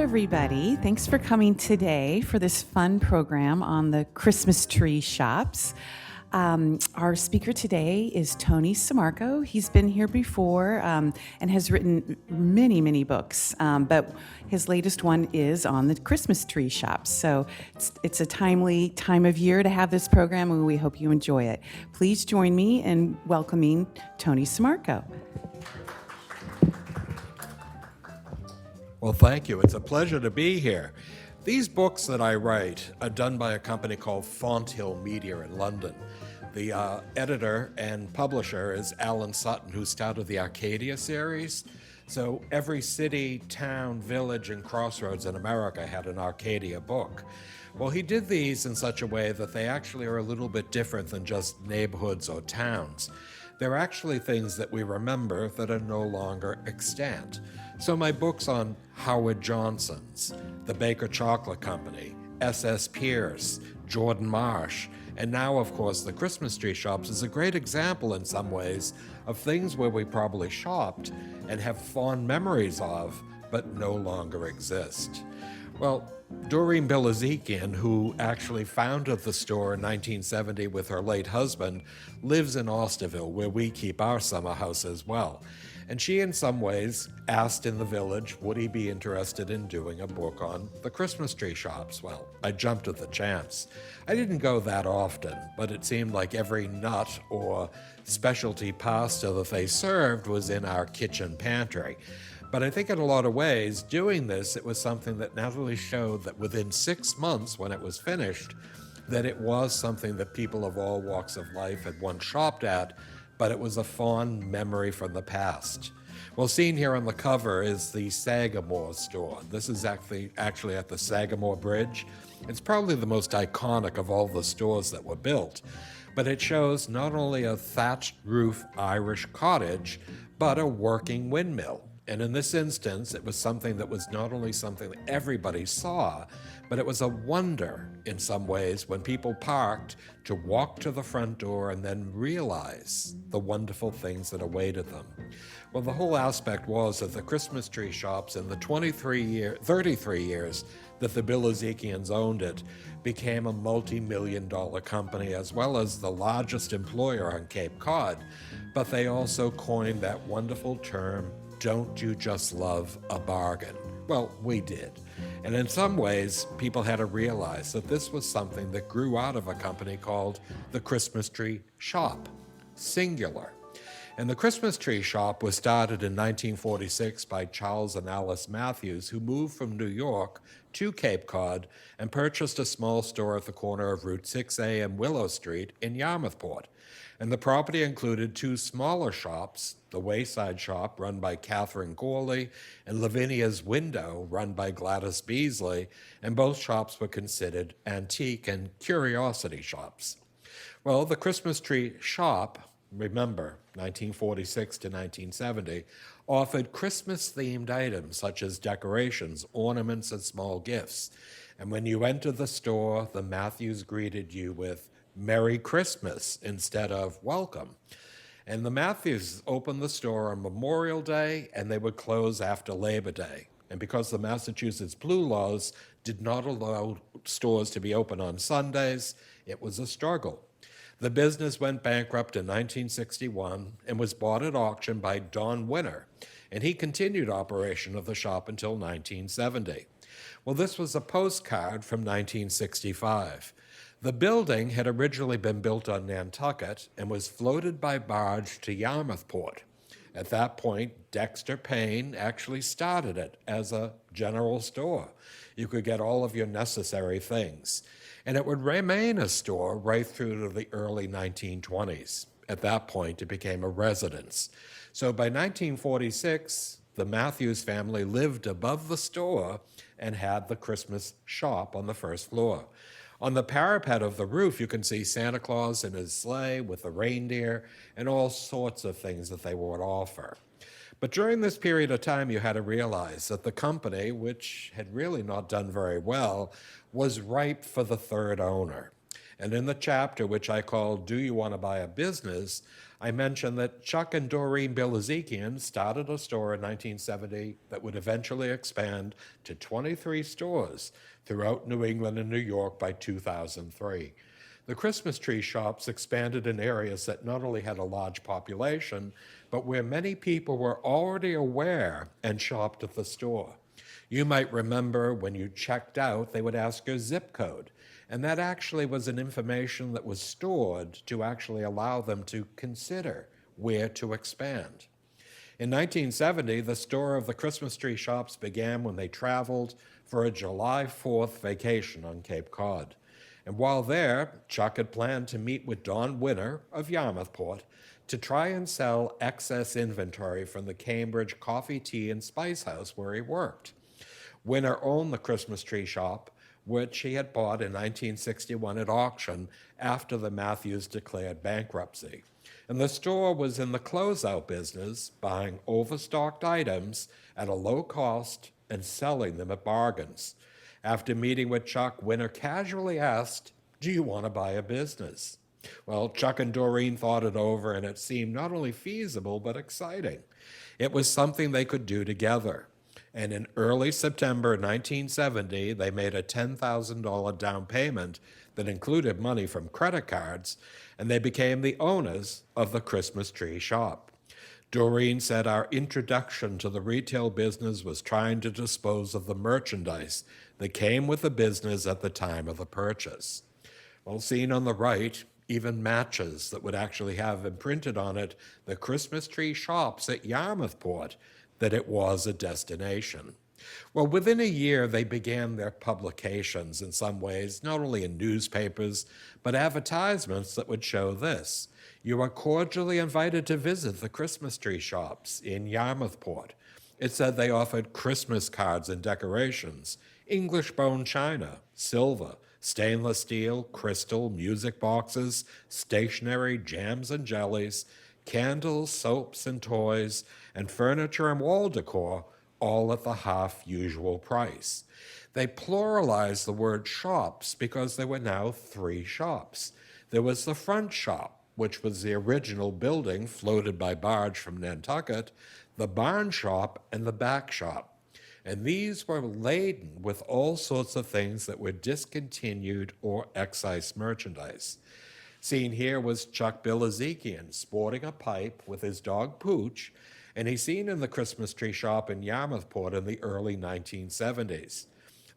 everybody. Thanks for coming today for this fun program on the Christmas tree shops. Our speaker today is Tony Sammarco. He's been here before and has written many, many books, but his latest one is on the Christmas tree shops. So it's a timely time of year to have this program, and we hope you enjoy it. Please join me in welcoming Tony Sammarco. Well, thank you. It's a pleasure to be here. These books that I write are done by a company called Fonthill Media in London. The editor and publisher is Alan Sutton, who started the Arcadia series. So every city, town, village, and crossroads in America had an Arcadia book. Well, he did these in such a way that they actually are a little bit different than just neighborhoods or towns. They're actually things that we remember that are no longer extant. So my books on Howard Johnson's, the Baker Chocolate Company, S.S. Pierce, Jordan Marsh, and now, of course, the Christmas tree shops is a great example in some ways of things where we probably shopped and have fond memories of, but no longer exist. Well, Doreen Bilezikian, who actually founded the store in 1970 with her late husband, lives in Austerville, where we keep our summer house as well. And she, in some ways, asked in the village, would he be interested in doing a book on the Christmas tree shops? Well, I jumped at the chance. I didn't go that often, but it seemed like every nut or specialty pasta that they served was in our kitchen pantry. But I think in a lot of ways, doing this, it was something that not only showed that within 6 months when it was finished, that it was something that people of all walks of life had once shopped at, but it was a fond memory from the past. Well, seen here on the cover is the Sagamore store. This is actually at the Sagamore Bridge. It's probably the most iconic of all the stores that were built, but it shows not only a thatched roof Irish cottage, but a working windmill. And in this instance, it was something that was not only something that everybody saw, but it was a wonder in some ways when people parked to walk to the front door and then realize the wonderful things that awaited them. Well, the whole aspect was that the Christmas tree shops in the 33 years that the Bilezikians owned it became a multi-million-dollar company as well as the largest employer on Cape Cod. But they also coined that wonderful term, don't you just love a bargain? Well, we did. And in some ways, people had to realize that this was something that grew out of a company called the Christmas Tree Shop, singular. And the Christmas Tree Shop was started in 1946 by Charles and Alice Matthews, who moved from New York to Cape Cod and purchased a small store at the corner of Route 6A and Willow Street in Yarmouthport. And the property included 2 smaller shops, the Wayside Shop, run by Catherine Corley, and Lavinia's Window, run by Gladys Beasley, and both shops were considered antique and curiosity shops. Well, the Christmas Tree Shop, remember, 1946 to 1970, offered Christmas-themed items such as decorations, ornaments, and small gifts. And when you entered the store, the Matthews greeted you with Merry Christmas instead of welcome. And the Matthews opened the store on Memorial Day, and they would close after Labor Day. And because the Massachusetts Blue laws did not allow stores to be open on Sundays, it was a struggle. The business went bankrupt in 1961 and was bought at auction by Don Winter, and he continued operation of the shop until 1970. Well, this was a postcard from 1965. The building had originally been built on Nantucket and was floated by barge to Yarmouthport. At that point, Dexter Payne actually started it as a general store. You could get all of your necessary things. And it would remain a store right through to the early 1920s. At that point, it became a residence. So by 1946, the Matthews family lived above the store and had the Christmas shop on the first floor. On the parapet of the roof, you can see Santa Claus in his sleigh with the reindeer and all sorts of things that they would offer. But during this period of time, you had to realize that the company, which had really not done very well, was ripe for the third owner. And in the chapter, which I call Do You Want to Buy a Business?, I mentioned that Chuck and Doreen Bilezikian started a store in 1970 that would eventually expand to 23 stores throughout New England and New York by 2003. The Christmas tree shops expanded in areas that not only had a large population, but where many people were already aware and shopped at the store. You might remember when you checked out, they would ask your zip code. And that actually was an information that was stored to actually allow them to consider where to expand. In 1970, the store of the Christmas tree shops began when they traveled for a July 4th vacation on Cape Cod. And while there, Chuck had planned to meet with Don Winter of Yarmouthport to try and sell excess inventory from the Cambridge Coffee, Tea, and Spice House where he worked. Winter owned the Christmas tree shop, which he had bought in 1961 at auction after the Matthews declared bankruptcy. And the store was in the closeout business, buying overstocked items at a low cost and selling them at bargains. After meeting with Chuck, Winter casually asked, "Do you want to buy a business?" Well, Chuck and Doreen thought it over, and it seemed not only feasible, but exciting. It was something they could do together. And in early September 1970, they made a $10,000 down payment that included money from credit cards, and they became the owners of the Christmas tree shop. Doreen said our introduction to the retail business was trying to dispose of the merchandise that came with the business at the time of the purchase. Well, seen on the right, even matches that would actually have imprinted on it the Christmas tree shops at Yarmouthport, that it was a destination. Well, within a year, they began their publications in some ways, not only in newspapers, but advertisements that would show this. You are cordially invited to visit the Christmas tree shops in Yarmouthport. It said they offered Christmas cards and decorations, English bone china, silver, stainless steel, crystal, music boxes, stationery, jams and jellies, candles, soaps and toys, and furniture and wall decor, all at the half usual price. They pluralized the word shops because there were now 3 shops. There was the front shop, which was the original building floated by barge from Nantucket, the barn shop, and the back shop. And these were laden with all sorts of things that were discontinued or excise merchandise. Seen here was Chuck Bilezikian sporting a pipe with his dog Pooch, and he's seen in the Christmas tree shop in Yarmouthport in the early 1970s.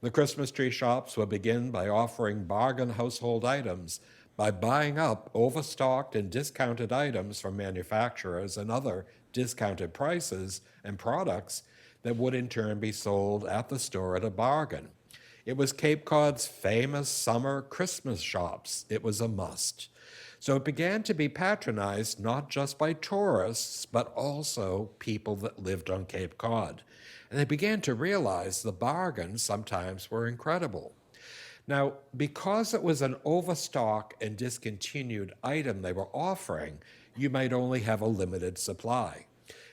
The Christmas tree shops would begin by offering bargain household items by buying up overstocked and discounted items from manufacturers and other discounted prices and products that would in turn be sold at the store at a bargain. It was Cape Cod's famous summer Christmas shops. It was a must. So it began to be patronized not just by tourists, but also people that lived on Cape Cod. And they began to realize the bargains sometimes were incredible. Now, because it was an overstock and discontinued item they were offering, you might only have a limited supply.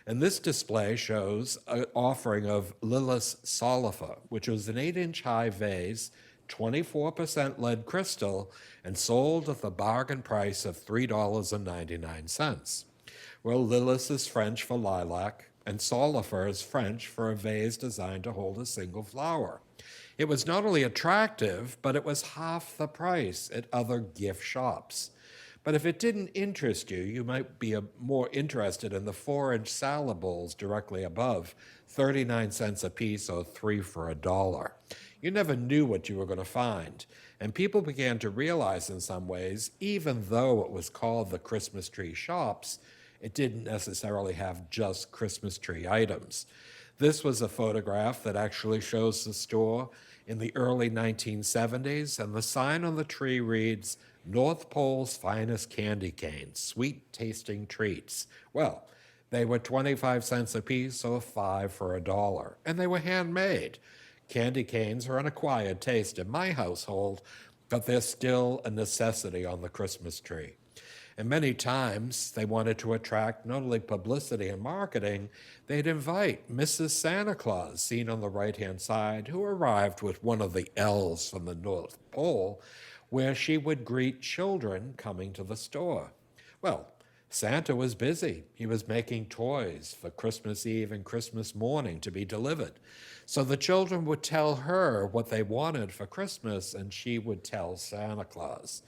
And this display shows an offering of Lilith's Solifer, which was an 8-inch high vase, 24% lead crystal, and sold at the bargain price of $3.99. Well, Lilith is French for lilac, and Solifer is French for a vase designed to hold a single flower. It was not only attractive, but it was half the price at other gift shops. But if it didn't interest you, you might be more interested in the 4-inch salad bowls directly above, 39 cents a piece or 3 for $1. You never knew what you were going to find. And people began to realize in some ways, even though it was called the Christmas tree shops, it didn't necessarily have just Christmas tree items. This was a photograph that actually shows the store in the early 1970s, and the sign on the tree reads, "North Pole's finest candy canes, sweet-tasting treats." Well, they were 25 cents a piece or 5 for $1, and they were handmade. Candy canes are an acquired taste in my household, but they're still a necessity on the Christmas tree. And many times they wanted to attract not only publicity and marketing, they'd invite Mrs. Santa Claus, seen on the right-hand side, who arrived with one of the elves from the North Pole, where she would greet children coming to the store. Well, Santa was busy. He was making toys for Christmas Eve and Christmas morning to be delivered. So the children would tell her what they wanted for Christmas, and she would tell Santa Claus.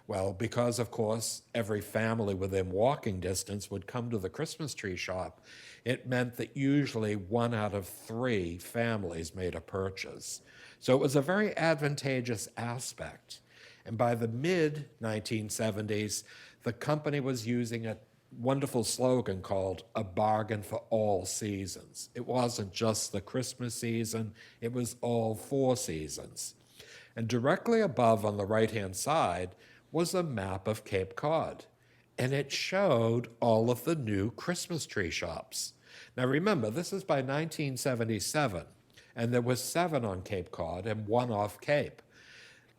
Well, because of course every family within walking distance would come to the Christmas tree shop, it meant that usually 1 out of 3 families made a purchase. So it was a very advantageous aspect. And by the mid 1970s, the company was using a wonderful slogan called "A Bargain for All Seasons." It wasn't just the Christmas season, it was all 4 seasons. And directly above on the right-hand side was a map of Cape Cod. And it showed all of the new Christmas tree shops. Now remember, this is by 1977, and there were 7 on Cape Cod and 1 off Cape.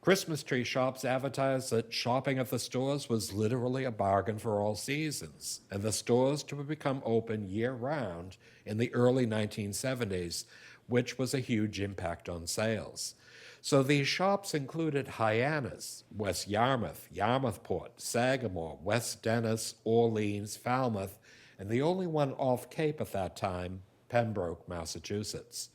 Christmas tree shops advertised that shopping at the stores was literally a bargain for all seasons, and the stores to become open year-round in the early 1970s, which was a huge impact on sales. So these shops included Hyannis, West Yarmouth, Yarmouthport, Sagamore, West Dennis, Orleans, Falmouth, and the only one off Cape at that time, Pembroke, Massachusetts.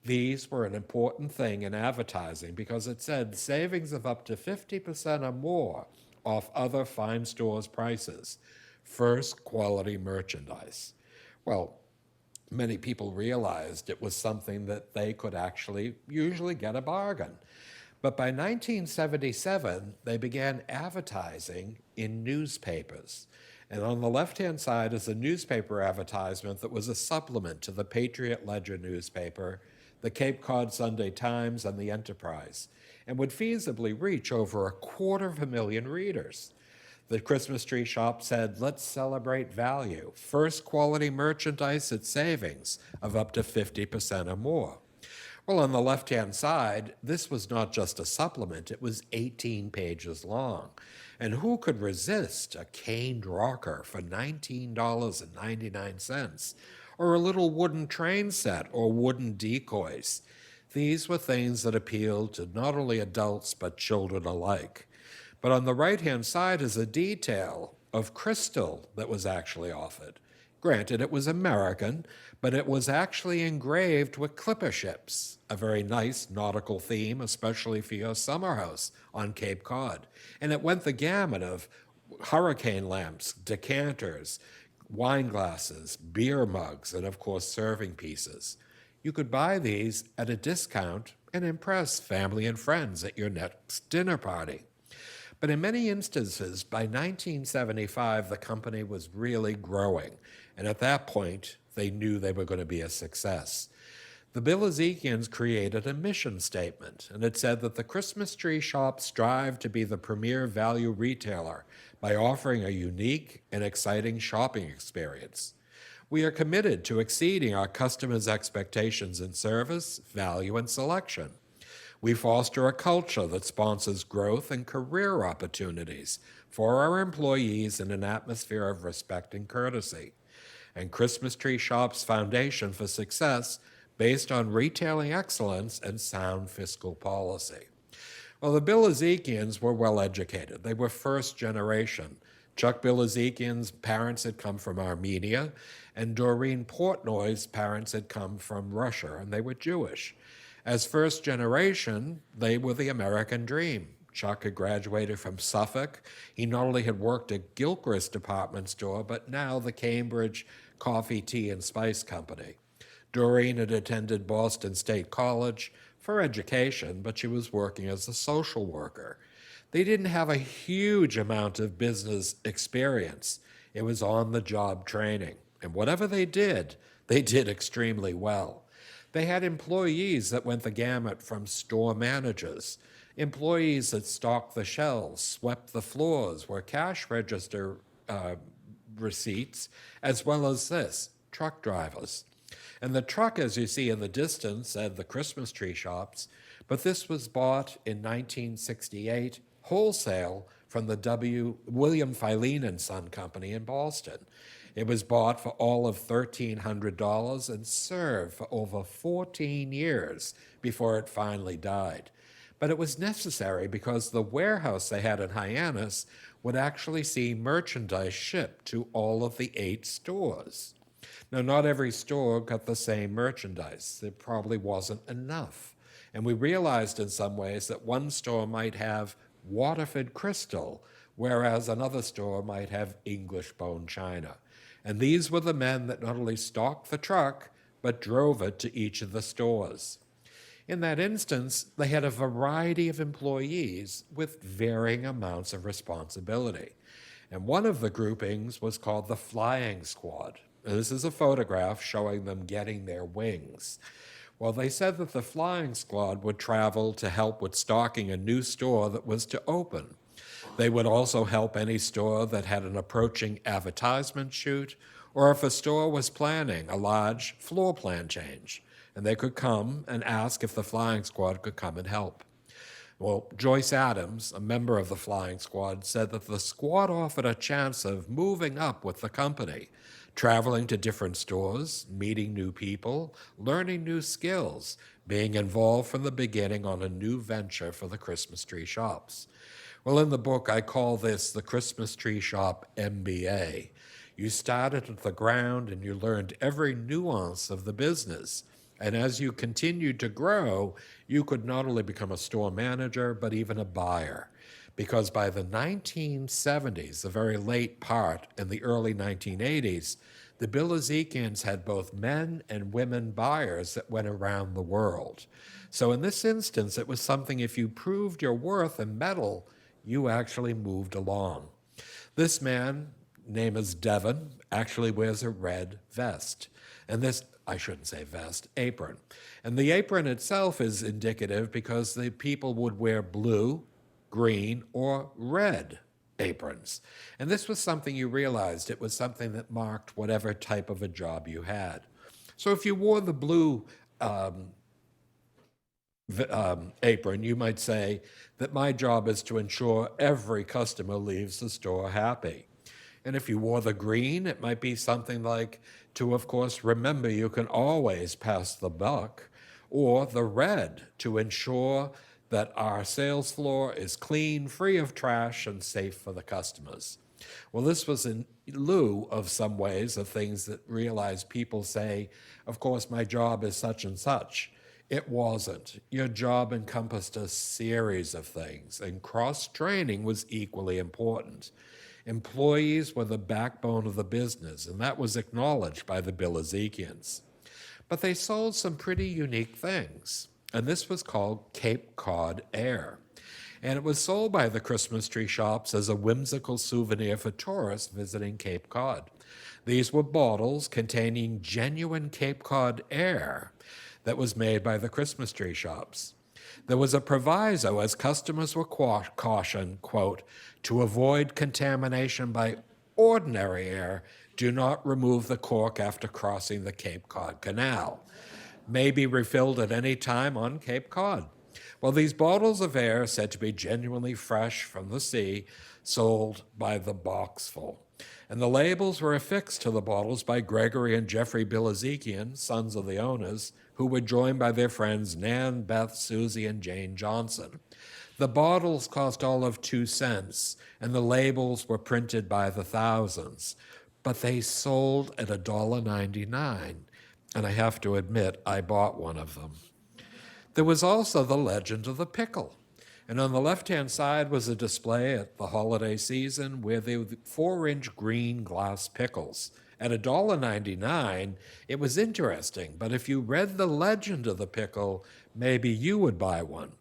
These were an important thing in advertising because it said savings of up to 50% or more off other fine stores' prices. First quality merchandise. Well, many people realized it was something that they could actually usually get a bargain. But by 1977, they began advertising in newspapers. And on the left-hand side is a newspaper advertisement that was a supplement to the Patriot Ledger newspaper, the Cape Cod Sunday Times, and the Enterprise, and would feasibly reach over 250,000 readers. The Christmas tree shop said, "Let's celebrate value. First quality merchandise at savings of up to 50% or more." Well, on the left-hand side, this was not just a supplement, it was 18 pages long. And who could resist a caned rocker for $19.99? Or a little wooden train set or wooden decoys? These were things that appealed to not only adults but children alike. But on the right-hand side is a detail of crystal that was actually offered. Granted, it was American, but it was actually engraved with clipper ships, a very nice nautical theme, especially for your summer house on Cape Cod. And it went the gamut of hurricane lamps, decanters, wine glasses, beer mugs, and of course serving pieces. You could buy these at a discount and impress family and friends at your next dinner party. But in many instances, by 1975, the company was really growing, and at that point, they knew they were going to be a success. The Bilezikians created a mission statement, and it said that the Christmas tree shop strived to be the premier value retailer by offering a unique and exciting shopping experience. We are committed to exceeding our customers' expectations in service, value, and selection. We foster a culture that sponsors growth and career opportunities for our employees in an atmosphere of respect and courtesy. And Christmas Tree Shop's foundation for success based on retailing excellence and sound fiscal policy. Well, the Bilezikians were well educated. They were first generation. Chuck Bilezikian's parents had come from Armenia, and Doreen Portnoy's parents had come from Russia, and they were Jewish. As first generation, they were the American dream. Chuck had graduated from Suffolk. He not only had worked at Gilchrist department store, but now the Cambridge Coffee, Tea, and Spice Company. Doreen had attended Boston State College for education, but she was working as a social worker. They didn't have a huge amount of business experience. It was on-the-job training. And whatever they did extremely well. They had employees that went the gamut from store managers, employees that stocked the shelves, swept the floors, were cash register receipts, as well as truck drivers. And the truck, as you see in the distance, said the Christmas tree shops, but this was bought in 1968 wholesale from the William Filene and Son Company in Boston. It was bought for all of $1,300 and served for over 14 years before it finally died. But it was necessary because the warehouse they had in Hyannis would actually see merchandise shipped to all of the 8 stores. Now, not every store got the same merchandise. There probably wasn't enough. And we realized in some ways that one store might have Waterford crystal, whereas another store might have English bone china. And these were the men that not only stocked the truck, but drove it to each of the stores. In that instance, they had a variety of employees with varying amounts of responsibility. And one of the groupings was called the flying squad. This is a photograph showing them getting their wings. Well, they said that the flying squad would travel to help with stocking a new store that was to open. They would also help any store that had an approaching advertisement shoot, or if a store was planning a large floor plan change, and they could come and ask if the flying squad could come and help. Well, Joyce Adams, a member of the flying squad, said that the squad offered a chance of moving up with the company, traveling to different stores, meeting new people, learning new skills, being involved from the beginning on a new venture for the Christmas tree shops. Well, in the book, I call this the Christmas Tree Shop MBA. You started at the ground and you learned every nuance of the business. And as you continued to grow, you could not only become a store manager, but even a buyer. Because by the 1970s, the very late part, and the early 1980s, the Bilezikians had both men and women buyers that went around the world. So in this instance, it was something if you proved your worth and mettle, you actually moved along. This man, name is Devon, actually wears a red vest. And this, I shouldn't say vest, apron. And the apron itself is indicative because the people would wear blue, green, or red aprons. And this was something you realized. It was something that marked whatever type of a job you had. So if you wore the blue apron, you might say that my job is to ensure every customer leaves the store happy. And if you wore the green, it might be something like to, of course, remember you can always pass the buck, or the red to ensure that our sales floor is clean, free of trash, and safe for the customers. Well, this was in lieu of some ways of things that realized people say, of course, my job is such and such. It wasn't. Your job encompassed a series of things, and cross-training was equally important. Employees were the backbone of the business, and that was acknowledged by the Bilezikians. But they sold some pretty unique things, and this was called Cape Cod Air. And it was sold by the Christmas tree shops as a whimsical souvenir for tourists visiting Cape Cod. These were bottles containing genuine Cape Cod air that was made by the Christmas tree shops. There was a proviso as customers were cautioned, quote, to avoid contamination by ordinary air, do not remove the cork after crossing the Cape Cod Canal. May be refilled at any time on Cape Cod. Well, these bottles of air, said to be genuinely fresh from the sea, sold by the boxful. And the labels were affixed to the bottles by Gregory and Jeffrey Bilezikian, sons of the owners, who were joined by their friends Nan, Beth, Susie, and Jane Johnson. The bottles cost all of 2 cents, and the labels were printed by the thousands. But they sold at $1.99, and I have to admit, I bought one of them. There was also the legend of the pickle. And on the left-hand side was a display at the holiday season where they were 4-inch green glass pickles. At $1.99, it was interesting, but if you read the legend of the pickle, maybe you would buy one.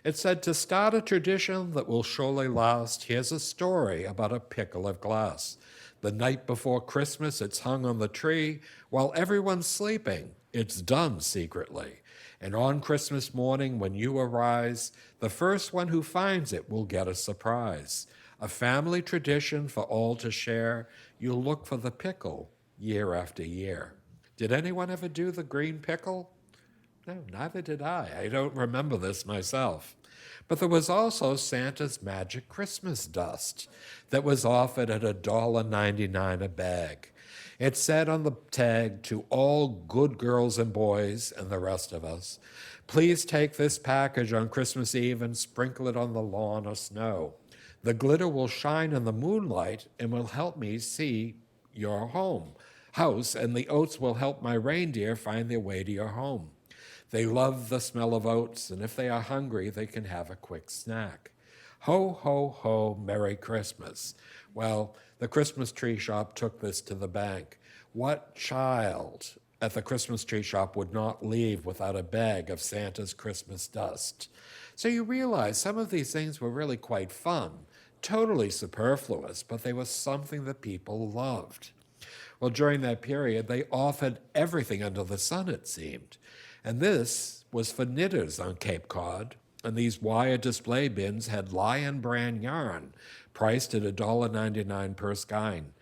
It said, to start a tradition that will surely last, here's a story about a pickle of glass. The night before Christmas, it's hung on the tree. While everyone's sleeping, it's done secretly. And on Christmas morning, when you arise, the first one who finds it will get a surprise. A family tradition for all to share. You'll look for the pickle year after year. Did anyone ever do the green pickle? No, neither did I. I don't remember this myself. But there was also Santa's Magic Christmas Dust that was offered at $1.99 a bag. It said on the tag, to all good girls and boys and the rest of us, please take this package on Christmas Eve and sprinkle it on the lawn or snow. The glitter will shine in the moonlight and will help me see your house, and the oats will help my reindeer find their way to your home. They love the smell of oats, and if they are hungry, they can have a quick snack. Ho, ho, ho, Merry Christmas. Well, the Christmas tree shop took this to the bank. What child at the Christmas tree shop would not leave without a bag of Santa's Christmas dust? So you realize some of these things were really quite fun, totally superfluous, but they were something that people loved. Well, during that period, they offered everything under the sun, it seemed. And this was for knitters on Cape Cod, and these wire display bins had Lion brand yarn, priced at $1.99 per skein.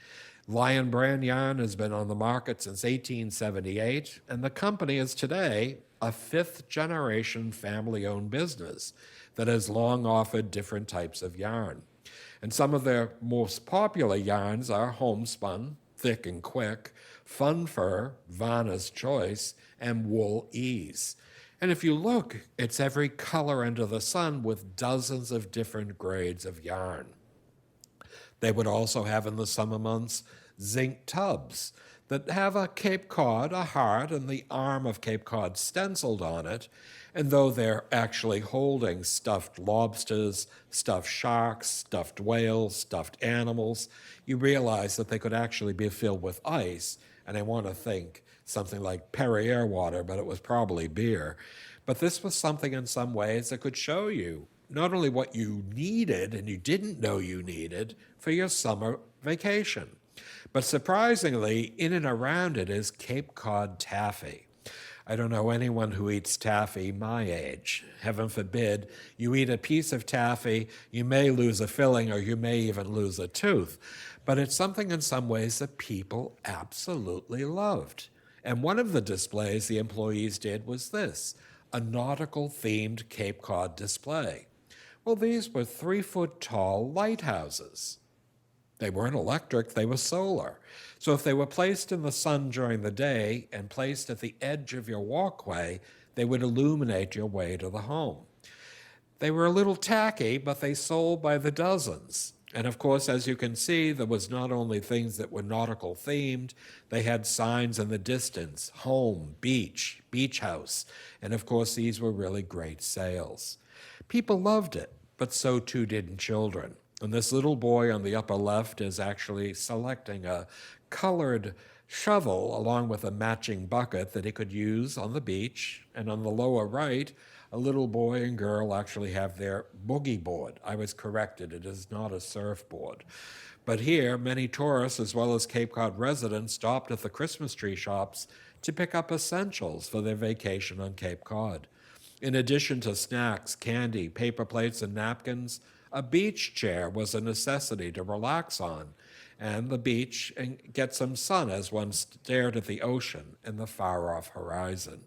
Lion brand yarn has been on the market since 1878, and the company is today a fifth-generation family-owned business that has long offered different types of yarn. And some of their most popular yarns are homespun, thick and quick, fun fur, Varna's Choice, and wool ease. And if you look, it's every color under the sun with dozens of different grades of yarn. They would also have in the summer months zinc tubs that have a Cape Cod, a heart, and the arm of Cape Cod stenciled on it. And though they're actually holding stuffed lobsters, stuffed sharks, stuffed whales, stuffed animals, you realize that they could actually be filled with ice. And I want to think something like Perrier water, but it was probably beer. But this was something in some ways that could show you not only what you needed and you didn't know you needed for your summer vacation, but surprisingly, in and around it is Cape Cod taffy. I don't know anyone who eats taffy my age. Heaven forbid you eat a piece of taffy, you may lose a filling or you may even lose a tooth. But it's something in some ways that people absolutely loved. And one of the displays the employees did was this, a nautical-themed Cape Cod display. Well, these were 3-foot-tall lighthouses. They weren't electric, they were solar. So if they were placed in the sun during the day and placed at the edge of your walkway, they would illuminate your way to the home. They were a little tacky, but they sold by the dozens. And of course, as you can see, there was not only things that were nautical themed, they had signs in the distance, home, beach, beach house. And of course, these were really great sales. People loved it, but so too did children. And this little boy on the upper left is actually selecting a colored shovel along with a matching bucket that he could use on the beach. And on the lower right, a little boy and girl actually have their boogie board. I was corrected, it is not a surfboard. But here, many tourists as well as Cape Cod residents stopped at the Christmas tree shops to pick up essentials for their vacation on Cape Cod. In addition to snacks, candy, paper plates, and napkins, a beach chair was a necessity to relax on, and the beach and get some sun as one stared at the ocean and the far-off horizon.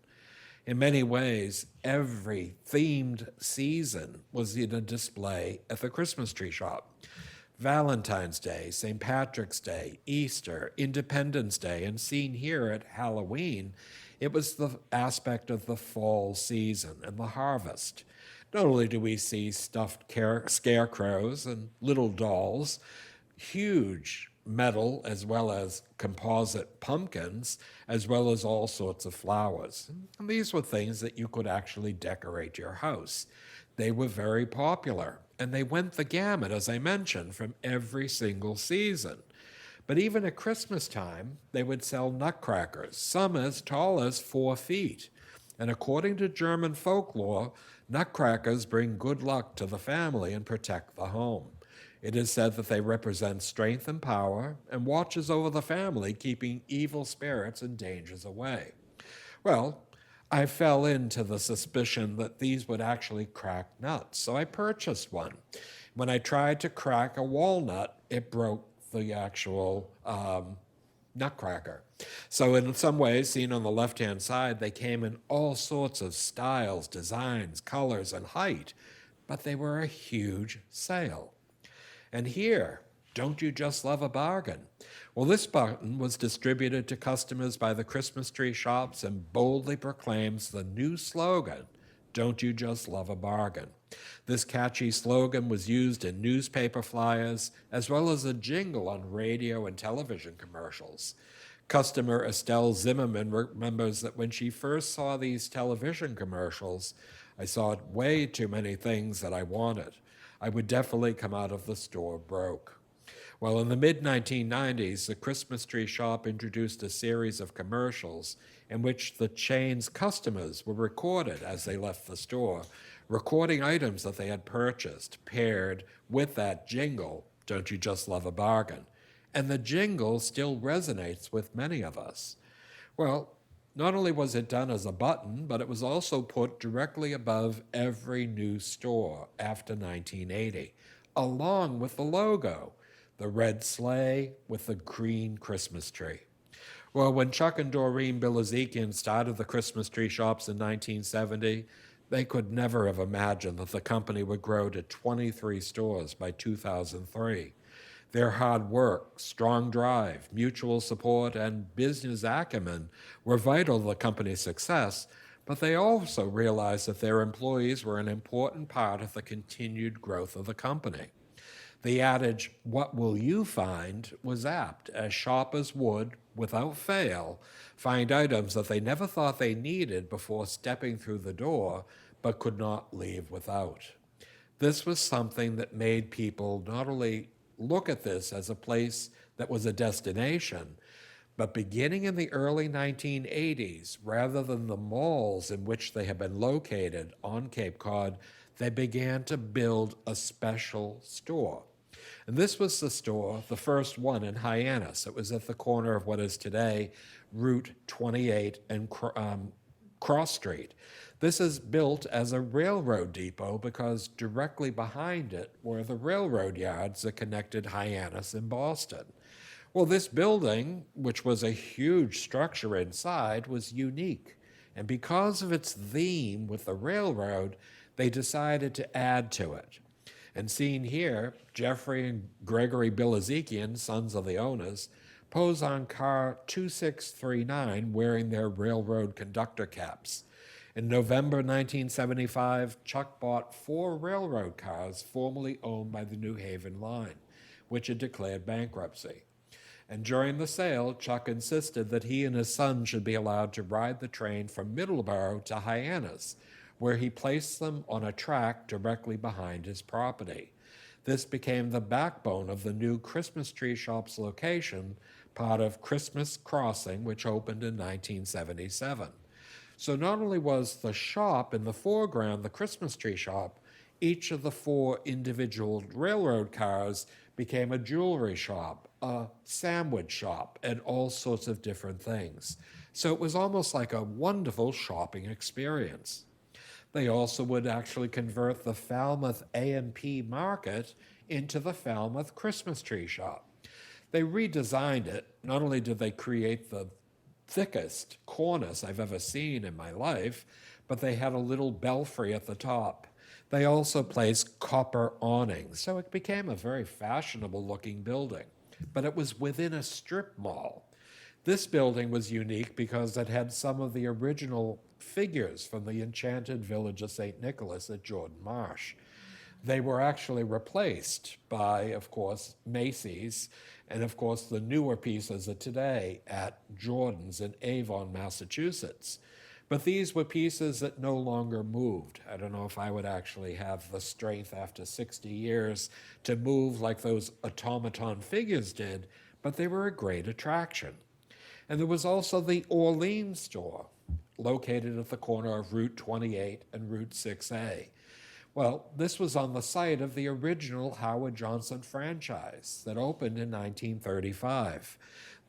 In many ways, every themed season was in a display at the Christmas tree shop. Valentine's Day, St. Patrick's Day, Easter, Independence Day, and seen here at Halloween, it was the aspect of the fall season and the harvest. Not only do we see stuffed scarecrows and little dolls, huge metal as well as composite pumpkins, as well as all sorts of flowers. And these were things that you could actually decorate your house. They were very popular, and they went the gamut, as I mentioned, from every single season. But even at Christmas time, they would sell nutcrackers, some as tall as 4 feet. And according to German folklore, nutcrackers bring good luck to the family and protect the home. It is said that they represent strength and power and watches over the family, keeping evil spirits and dangers away. Well, I fell into the suspicion that these would actually crack nuts, so I purchased one. When I tried to crack a walnut, it broke the actual nutcracker. So in some ways, seen on the left-hand side, they came in all sorts of styles, designs, colors, and height, but they were a huge sale. And here, don't you just love a bargain? Well, this button was distributed to customers by the Christmas tree shops and boldly proclaims the new slogan, "Don't you just love a bargain?" This catchy slogan was used in newspaper flyers as well as a jingle on radio and television commercials. Customer Estelle Zimmerman remembers that when she first saw these television commercials, "I saw way too many things that I wanted. I would definitely come out of the store broke." Well, in the mid-1990s, the Christmas Tree Shop introduced a series of commercials in which the chain's customers were recorded as they left the store, recording items that they had purchased, paired with that jingle, "Don't you just love a bargain?" And the jingle still resonates with many of us. Well, not only was it done as a button, but it was also put directly above every new store after 1980, along with the logo, the red sleigh with the green Christmas tree. Well, when Chuck and Doreen Bilezikian started the Christmas Tree Shops in 1970, they could never have imagined that the company would grow to 23 stores by 2003. Their hard work, strong drive, mutual support, and business acumen were vital to the company's success, but they also realized that their employees were an important part of the continued growth of the company. The adage, "What will you find?" was apt, as shoppers would, without fail, find items that they never thought they needed before stepping through the door, but could not leave without. This was something that made people not only look at this as a place that was a destination, but beginning in the early 1980s, rather than the malls in which they had been located on Cape Cod, they began to build a special store. And this was the store, the first one in Hyannis. It was at the corner of what is today Route 28 and Cross Street. This is built as a railroad depot because directly behind it were the railroad yards that connected Hyannis and Boston. Well, this building, which was a huge structure inside, was unique. And because of its theme with the railroad, they decided to add to it. And seen here, Jeffrey and Gregory Bilezikian, sons of the owners, pose on car 2639 wearing their railroad conductor caps. In November 1975, Chuck bought 4 railroad cars formerly owned by the New Haven Line, which had declared bankruptcy. And during the sale, Chuck insisted that he and his son should be allowed to ride the train from Middleborough to Hyannis, where he placed them on a track directly behind his property. This became the backbone of the new Christmas Tree Shop's location, part of Christmas Crossing, which opened in 1977. So not only was the shop in the foreground, the Christmas Tree Shop, each of the 4 individual railroad cars became a jewelry shop, a sandwich shop, and all sorts of different things. So it was almost like a wonderful shopping experience. They also would actually convert the Falmouth A&P Market into the Falmouth Christmas Tree Shop. They redesigned it. Not only did they create the thickest cornice I've ever seen in my life, but they had a little belfry at the top. They also placed copper awnings, so it became a very fashionable looking building. But it was within a strip mall. This building was unique because it had some of the original figures from the enchanted village of St. Nicholas at Jordan Marsh. They were actually replaced by, of course, Macy's, and of course the newer pieces of today at Jordan's in Avon, Massachusetts. But these were pieces that no longer moved. I don't know if I would actually have the strength after 60 years to move like those automaton figures did, but they were a great attraction. And there was also the Orleans store, located at the corner of Route 28 and Route 6A. Well, this was on the site of the original Howard Johnson franchise that opened in 1935.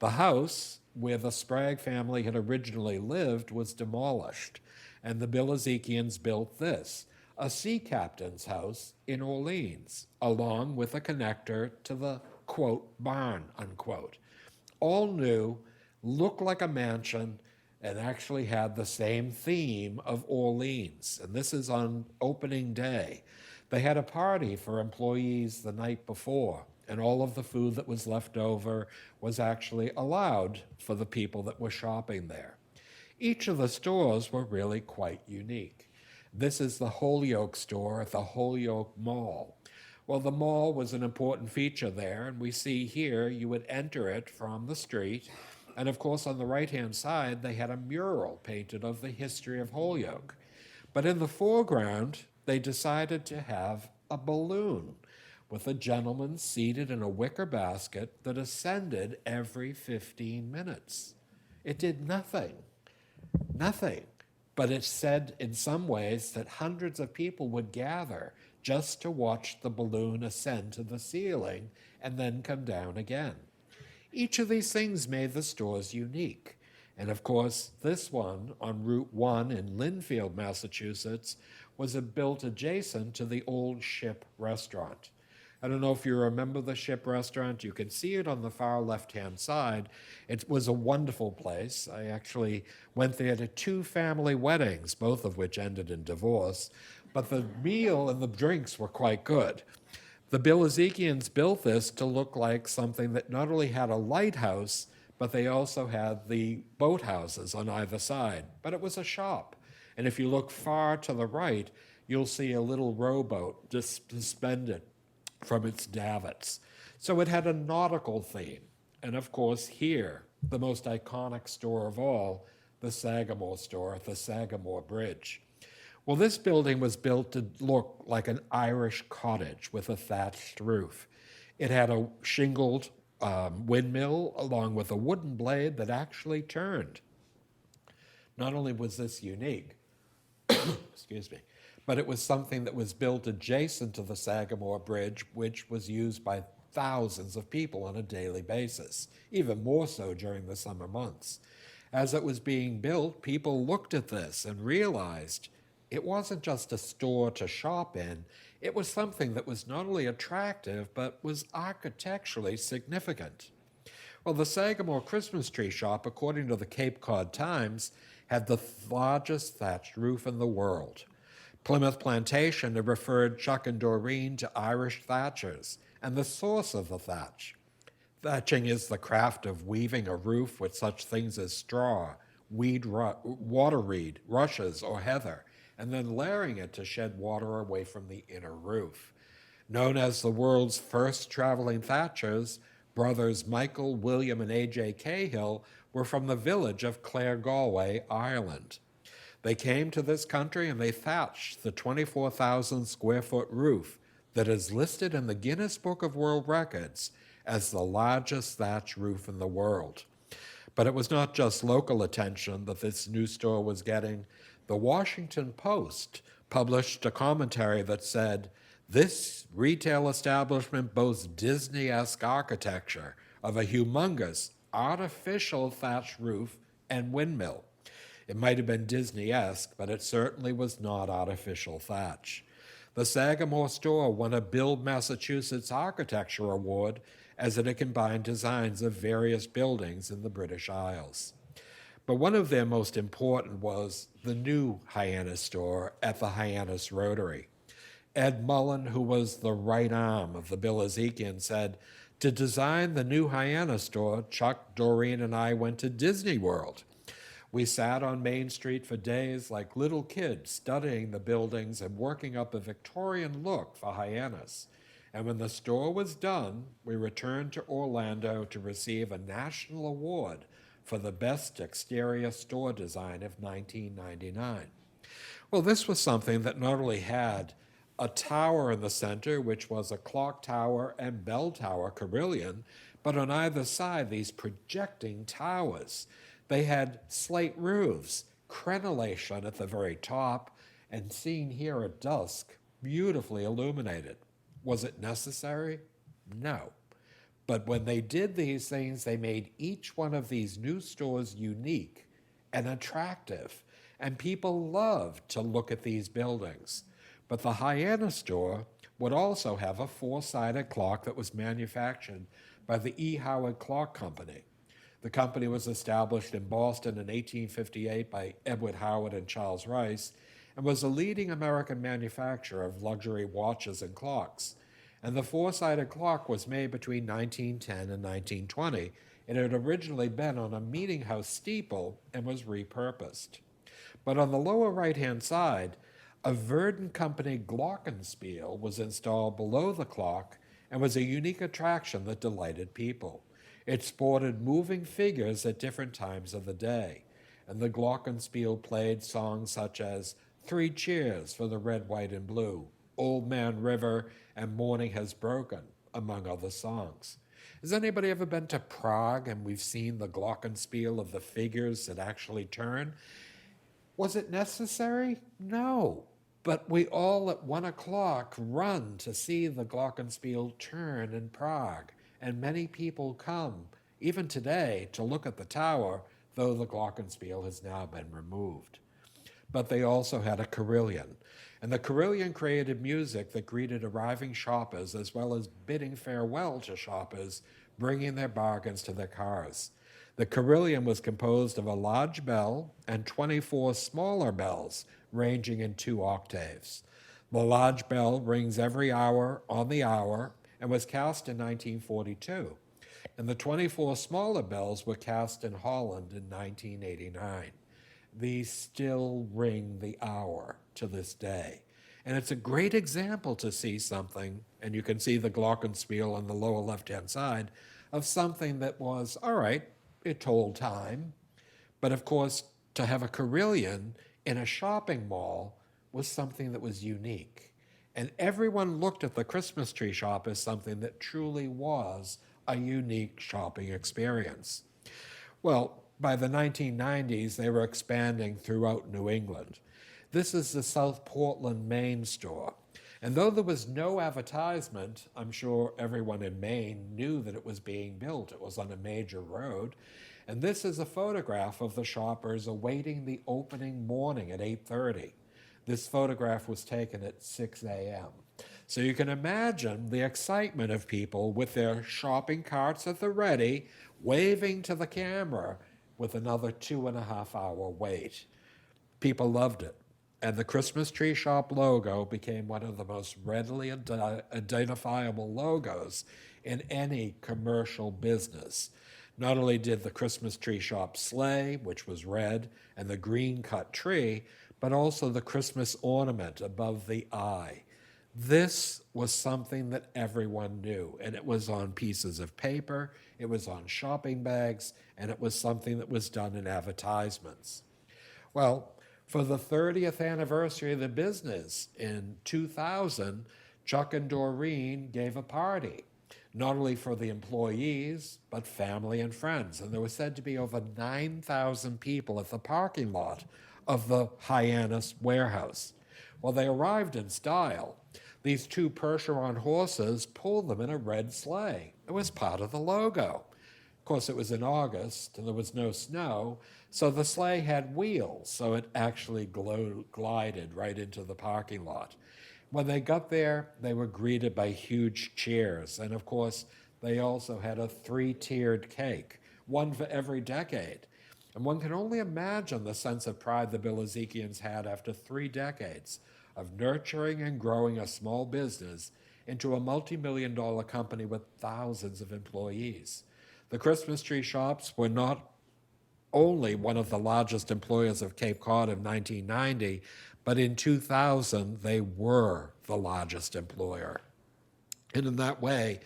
The house where the Sprague family had originally lived was demolished, and the Bilezikians built this, a sea captain's house in Orleans, along with a connector to the, quote, barn, unquote. All new, looked like a mansion, and actually had the same theme of Orleans. And this is on opening day. They had a party for employees the night before, and all of the food that was left over was actually allowed for the people that were shopping there. Each of the stores were really quite unique. This is the Holyoke store at the Holyoke Mall. Well, the mall was an important feature there, and we see here you would enter it from the street. And of course, on the right-hand side, they had a mural painted of the history of Holyoke. But in the foreground, they decided to have a balloon with a gentleman seated in a wicker basket that ascended every 15 minutes. It did nothing, nothing. But it said in some ways that hundreds of people would gather just to watch the balloon ascend to the ceiling and then come down again. Each of these things made the stores unique. And of course, this one on Route 1 in Lynnfield, Massachusetts, was built adjacent to the old Ship restaurant. I don't know if you remember the Ship restaurant. You can see it on the far left-hand side. It was a wonderful place. I actually went there to 2 family weddings, both of which ended in divorce. But the meal and the drinks were quite good. The Bilezikians built this to look like something that not only had a lighthouse, but they also had the boathouses on either side. But it was a shop. And if you look far to the right, you'll see a little rowboat just suspended from its davits. So it had a nautical theme. And of course, here, the most iconic store of all, the Sagamore store at the Sagamore Bridge. Well, this building was built to look like an Irish cottage with a thatched roof. It had a shingled windmill along with a wooden blade that actually turned. Not only was this unique, excuse me, but it was something that was built adjacent to the Sagamore Bridge, which was used by thousands of people on a daily basis, even more so during the summer months. As it was being built, people looked at this and realized it wasn't just a store to shop in, it was something that was not only attractive, but was architecturally significant. Well, the Sagamore Christmas tree shop, according to the Cape Cod Times, had the largest thatched roof in the world. Plymouth Plantation had referred Chuck and Doreen to Irish thatchers and the source of the thatch. Thatching is the craft of weaving a roof with such things as straw, water reed, rushes, or heather, and then layering it to shed water away from the inner roof. Known as the world's first traveling thatchers, brothers Michael, William, and A.J. Cahill were from the village of Claregalway, Ireland. They came to this country and they thatched the 24,000 square foot roof that is listed in the Guinness Book of World Records as the largest thatched roof in the world. But it was not just local attention that this new store was getting. The Washington Post published a commentary that said, "This retail establishment boasts Disney-esque architecture of a humongous artificial thatched roof and windmill." It might have been Disney-esque, but it certainly was not artificial thatch. The Sagamore store won a Build Massachusetts Architecture Award as it had combined designs of various buildings in the British Isles. But one of their most important was the new Hyannis store at the Hyannis Rotary. Ed Mullen, who was the right arm of the Bilezikian, said, "To design the new Hyannis store, Chuck, Doreen, and I went to Disney World. We sat on Main Street for days like little kids, studying the buildings and working up a Victorian look for Hyannis. And when the store was done, we returned to Orlando to receive a national award for the best exterior store design of 1999. Well, this was something that not only had a tower in the center, which was a clock tower and bell tower carillon, but on either side, these projecting towers. They had slate roofs, crenellation at the very top, and seen here at dusk, beautifully illuminated. Was it necessary? No. But when they did these things, they made each one of these new stores unique and attractive, and people loved to look at these buildings. But the Hyannis store would also have a 4-sided clock that was manufactured by the E. Howard Clock Company. The company was established in Boston in 1858 by Edward Howard and Charles Rice and was a leading American manufacturer of luxury watches and clocks. And the 4-sided clock was made between 1910 and 1920. It had originally been on a meeting house steeple and was repurposed. But on the lower right-hand side, A Verdun Company glockenspiel was installed below the clock and was a unique attraction that delighted people. It sported moving figures at different times of the day, and the glockenspiel played songs such as Three Cheers for the Red, White, and Blue, Old Man River, and Morning Has Broken, among other songs. Has anybody ever been to Prague and we've seen the glockenspiel of the figures that actually turn? Was it necessary? No. But we all at 1 o'clock run to see the glockenspiel turn in Prague, and many people come, even today, to look at the tower, though the glockenspiel has now been removed. But they also had a carillon, and the carillon created music that greeted arriving shoppers as well as bidding farewell to shoppers, bringing their bargains to their cars. The carillon was composed of a large bell and 24 smaller bells, ranging in 2 octaves. The large bell rings every hour on the hour and was cast in 1942, and the 24 smaller bells were cast in Holland in 1989. These still ring the hour to this day. And it's a great example to see something, and you can see the glockenspiel on the lower left-hand side, of something that was, all right, it told time, but of course, to have a carillon in a shopping mall was something that was unique. And everyone looked at the Christmas tree shop as something that truly was a unique shopping experience. Well, by the 1990s, they were expanding throughout New England. This is the South Portland, Maine store. And though there was no advertisement, I'm sure everyone in Maine knew that it was being built. It was on a major road. And this is a photograph of the shoppers awaiting the opening morning at 8:30. This photograph was taken at 6 a.m. So you can imagine the excitement of people with their shopping carts at the ready, waving to the camera with another 2.5-hour wait. People loved it. And the Christmas tree shop logo became one of the most readily identifiable logos in any commercial business. Not only did the Christmas tree shop sleigh, which was red, and the green cut tree, but also the Christmas ornament above the eye. This was something that everyone knew, and it was on pieces of paper, it was on shopping bags, and it was something that was done in advertisements. Well, for the 30th anniversary of the business in 2000, Chuck and Doreen gave a party, not only for the employees, but family and friends. And there were said to be over 9,000 people at the parking lot of the Hyannis warehouse. Well, they arrived in style. These 2 Percheron horses pulled them in a red sleigh. It was part of the logo. Of course, it was in August, and there was no snow, so the sleigh had wheels, so it actually glided right into the parking lot. When they got there, they were greeted by huge cheers, and of course, they also had a 3-tiered cake, one for every decade. And one can only imagine the sense of pride the Bilezikians had after 3 decades of nurturing and growing a small business into a multi-million-dollar company with thousands of employees. The Christmas tree shops were not only one of the largest employers of Cape Cod in 1990, but in 2000, they were the largest employer. And in that way,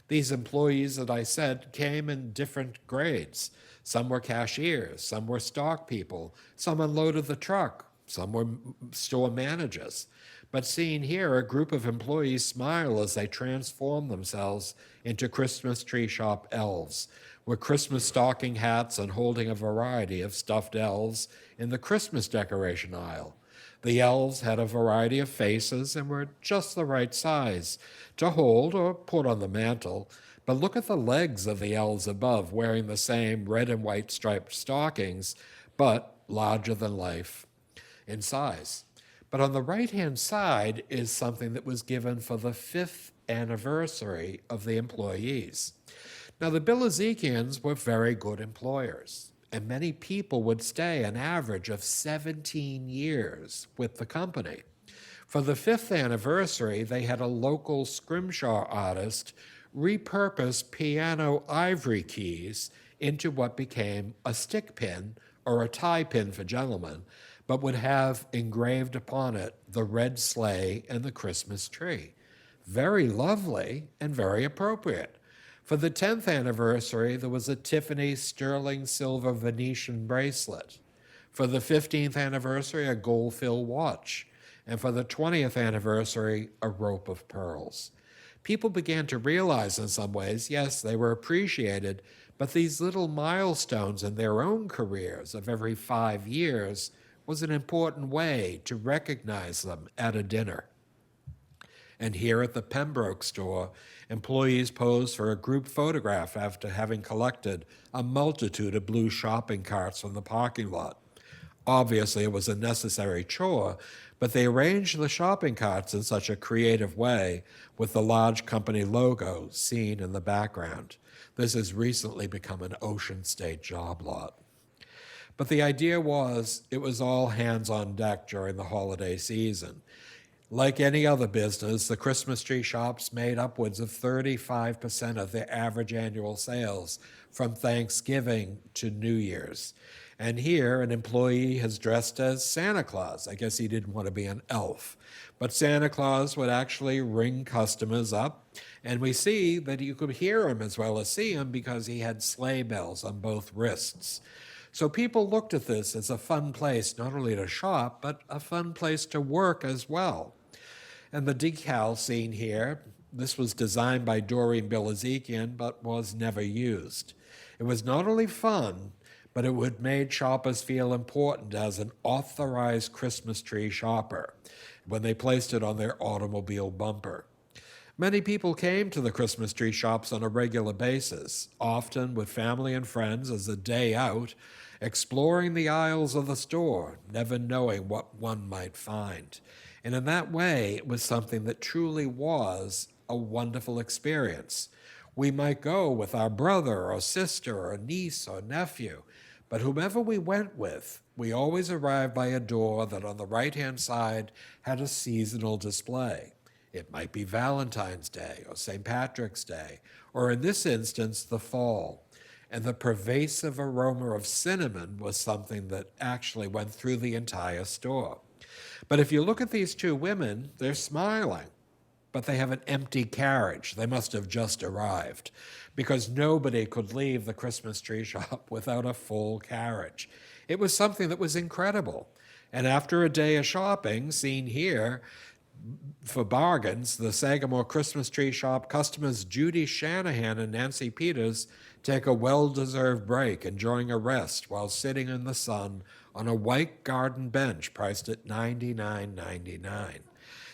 these employees that I said came in different grades. Some were cashiers, some were stock people, some unloaded the truck, some were store managers. But seeing here, a group of employees smile as they transform themselves into Christmas tree shop elves, with Christmas stocking hats and holding a variety of stuffed elves in the Christmas decoration aisle. The elves had a variety of faces and were just the right size to hold or put on the mantle. But look at the legs of the elves above, wearing the same red and white striped stockings, but larger than life in size. But on the right-hand side is something that was given for the 5th anniversary of the employees. Now, the Bilezikians were very good employers, and many people would stay an average of 17 years with the company. For the 5th anniversary, they had a local scrimshaw artist repurpose piano ivory keys into what became a stick pin, or a tie pin for gentlemen, but would have engraved upon it the red sleigh and the Christmas tree. Very lovely and very appropriate. For the 10th anniversary, there was a Tiffany sterling silver Venetian bracelet. For the 15th anniversary, a gold-filled watch. And for the 20th anniversary, a rope of pearls. People began to realize in some ways, yes, they were appreciated, but these little milestones in their own careers of every 5 years was an important way to recognize them at a dinner. And here at the Pembroke store, employees posed for a group photograph after having collected a multitude of blue shopping carts from the parking lot. Obviously, it was a necessary chore, but they arranged the shopping carts in such a creative way with the large company logo seen in the background. This has recently become an Ocean State job lot. But the idea was it was all hands on deck during the holiday season. Like any other business, the Christmas tree shops made upwards of 35% of their average annual sales from Thanksgiving to New Year's. And here, an employee has dressed as Santa Claus. I guess he didn't want to be an elf. But Santa Claus would actually ring customers up, and we see that you could hear him as well as see him because he had sleigh bells on both wrists. So people looked at this as a fun place not only to shop, but a fun place to work as well. And the decal seen here, this was designed by Doreen Bilezikian, but was never used. It was not only fun, but it would made shoppers feel important as an authorized Christmas tree shopper when they placed it on their automobile bumper. Many people came to the Christmas tree shops on a regular basis, often with family and friends as a day out, exploring the aisles of the store, never knowing what one might find. And in that way, it was something that truly was a wonderful experience. We might go with our brother or sister or niece or nephew, but whomever we went with, we always arrived by a door that on the right-hand side had a seasonal display. It might be Valentine's Day or St. Patrick's Day, or in this instance, the fall. And the pervasive aroma of cinnamon was something that actually went through the entire store. But if you look at these two women, they're smiling, but they have an empty carriage. They must have just arrived because nobody could leave the Christmas tree shop without a full carriage. It was something that was incredible. And after a day of shopping, seen here, for bargains, the Sagamore Christmas Tree Shop customers Judy Shanahan and Nancy Peters take a well-deserved break, enjoying a rest while sitting in the sun on a white garden bench priced at $99.99.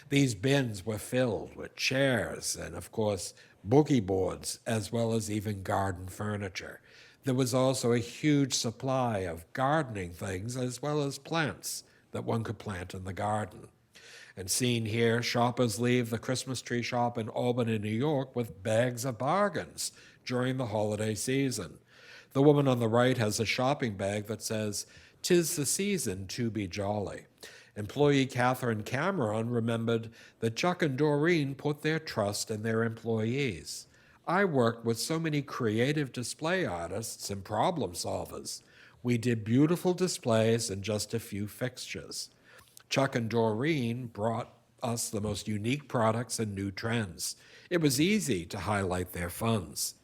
These bins were filled with chairs and, of course, boogie boards, as well as even garden furniture. There was also a huge supply of gardening things as well as plants that one could plant in the garden. And seen here, shoppers leave the Christmas tree shop in Albany, New York with bags of bargains during the holiday season. The woman on the right has a shopping bag that says, "'Tis the season to be jolly." Employee Catherine Cameron remembered that Chuck and Doreen put their trust in their employees. I worked with so many creative display artists and problem solvers. We did beautiful displays and just a few fixtures. Chuck and Doreen brought us the most unique products and new trends. It was easy to highlight their funds.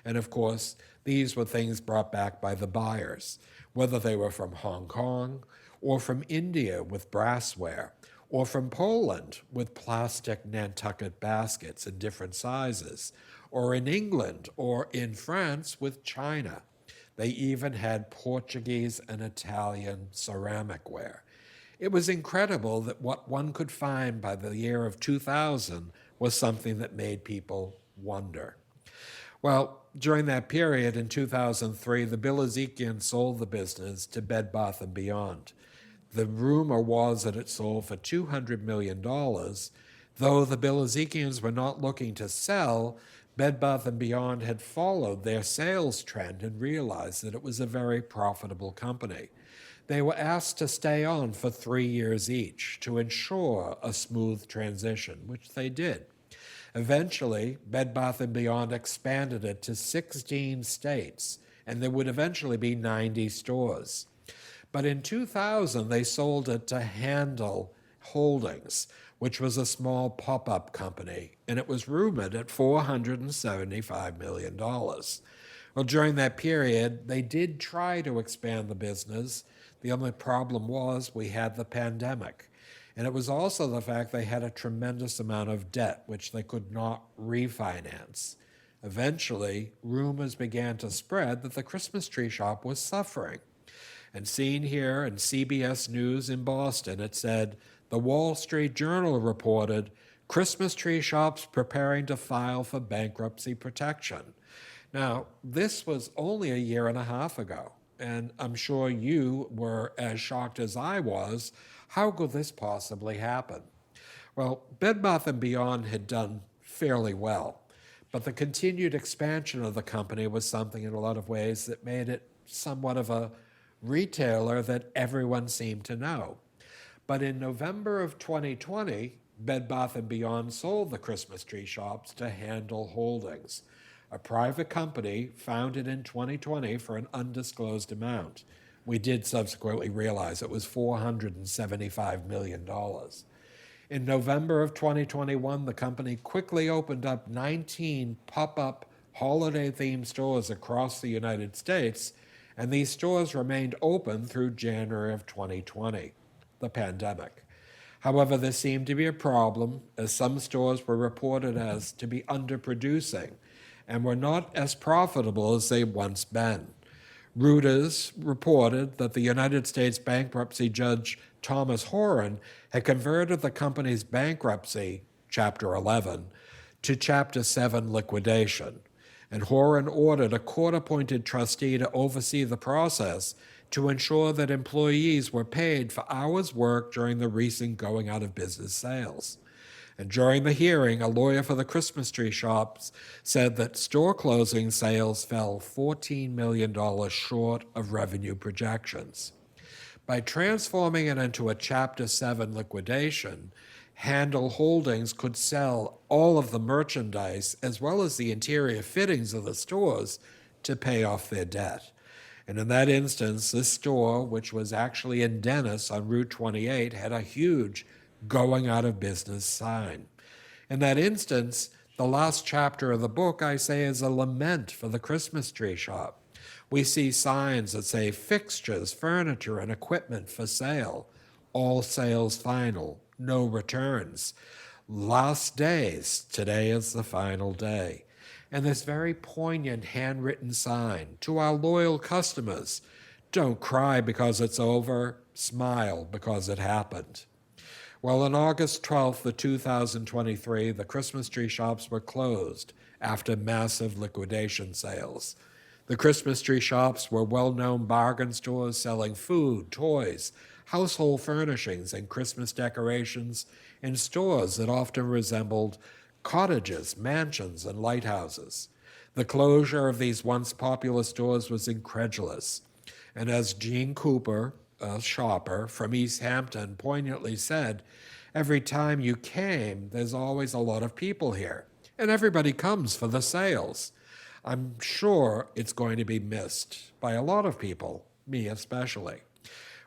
And of course, these were things brought back by the buyers, whether they were from Hong Kong, or from India with brassware, or from Poland with plastic Nantucket baskets in different sizes, or in England or in France with china. They even had Portuguese and Italian ceramic ware. It was incredible that what one could find by the year of 2000 was something that made people wonder. Well, during that period in 2003, the Bilezikians sold the business to Bed Bath & Beyond. The rumor was that it sold for $200 million. Though the Bilezikians were not looking to sell, Bed Bath & Beyond had followed their sales trend and realized that it was a very profitable company. They were asked to stay on for 3 years each to ensure a smooth transition, which they did. Eventually, Bed Bath & Beyond expanded it to 16 states, and there would eventually be 90 stores. But in 2000, they sold it to Handel Holdings, which was a small pop-up company, and it was rumored at $475 million. Well, during that period, they did try to expand the business. The only problem was we had the pandemic. And it was also the fact they had a tremendous amount of debt, which they could not refinance. Eventually, rumors began to spread that the Christmas tree shop was suffering. And seen here in CBS News in Boston, it said, the Wall Street Journal reported, Christmas tree shops preparing to file for bankruptcy protection. Now, this was only a year and a half ago, and I'm sure you were as shocked as I was. How could this possibly happen? Well, Bed Bath & Beyond had done fairly well, but the continued expansion of the company was something in a lot of ways that made it somewhat of a retailer that everyone seemed to know. But in November of 2020, Bed Bath & Beyond sold the Christmas tree shops to Handel Holdings, a private company founded in 2020 for an undisclosed amount. We did subsequently realize it was $475 million. In November of 2021, the company quickly opened up 19 pop-up holiday-themed stores across the United States, and these stores remained open through January of 2020, the pandemic. However, there seemed to be a problem, as some stores were reported as to be underproducing and were not as profitable as they'd once been. Reuters reported that the United States bankruptcy judge Thomas Horan had converted the company's bankruptcy, Chapter 11, to Chapter 7 liquidation, and Horan ordered a court-appointed trustee to oversee the process to ensure that employees were paid for hours worked during the recent going-out-of-business sales. And during the hearing, a lawyer for the Christmas tree shops said that store closing sales fell $14 million short of revenue projections. By transforming it into a Chapter 7 liquidation, Handel Holdings could sell all of the merchandise as well as the interior fittings of the stores to pay off their debt. And in that instance, this store, which was actually in Dennis on Route 28, had a huge going out of business sign. In that instance, the last chapter of the book, I say, is a lament for the Christmas tree shop. We see signs that say fixtures, furniture, and equipment for sale, all sales final, no returns. Last days, today is the final day. And this very poignant handwritten sign to our loyal customers, don't cry because it's over, smile because it happened. Well, on August 12th of 2023, the Christmas tree shops were closed after massive liquidation sales. The Christmas tree shops were well-known bargain stores selling food, toys, household furnishings, and Christmas decorations in stores that often resembled cottages, mansions, and lighthouses. The closure of these once popular stores was incredulous. And as Gene Cooper, a shopper from East Hampton, poignantly said, every time you came, there's always a lot of people here, and everybody comes for the sales. I'm sure it's going to be missed by a lot of people, me especially.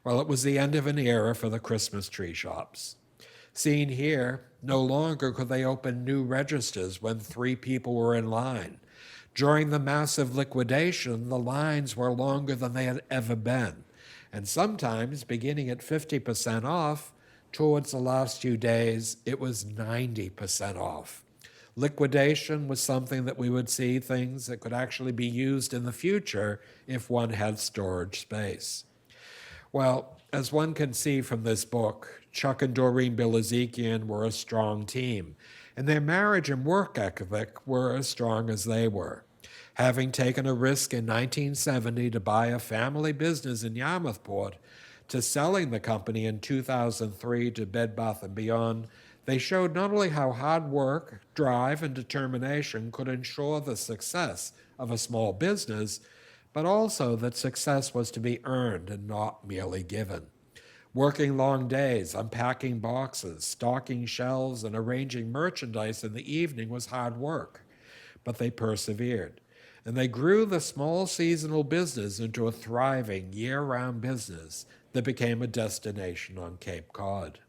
Well, it was the end of an era for the Christmas tree shops. Seen here, no longer could they open new registers when 3 people were in line. During the massive liquidation, the lines were longer than they had ever been. And sometimes, beginning at 50% off, towards the last few days, it was 90% off. Liquidation was something that we would see things that could actually be used in the future if one had storage space. Well, as one can see from this book, Chuck and Doreen Bilezikian were a strong team, and their marriage and work ethic were as strong as they were. Having taken a risk in 1970 to buy a family business in Yarmouthport, to selling the company in 2003 to Bed Bath & Beyond, they showed not only how hard work, drive, and determination could ensure the success of a small business, but also that success was to be earned and not merely given. Working long days, unpacking boxes, stocking shelves, and arranging merchandise in the evening was hard work, but they persevered. and they grew the small seasonal business into a thriving year-round business that became a destination on Cape Cod.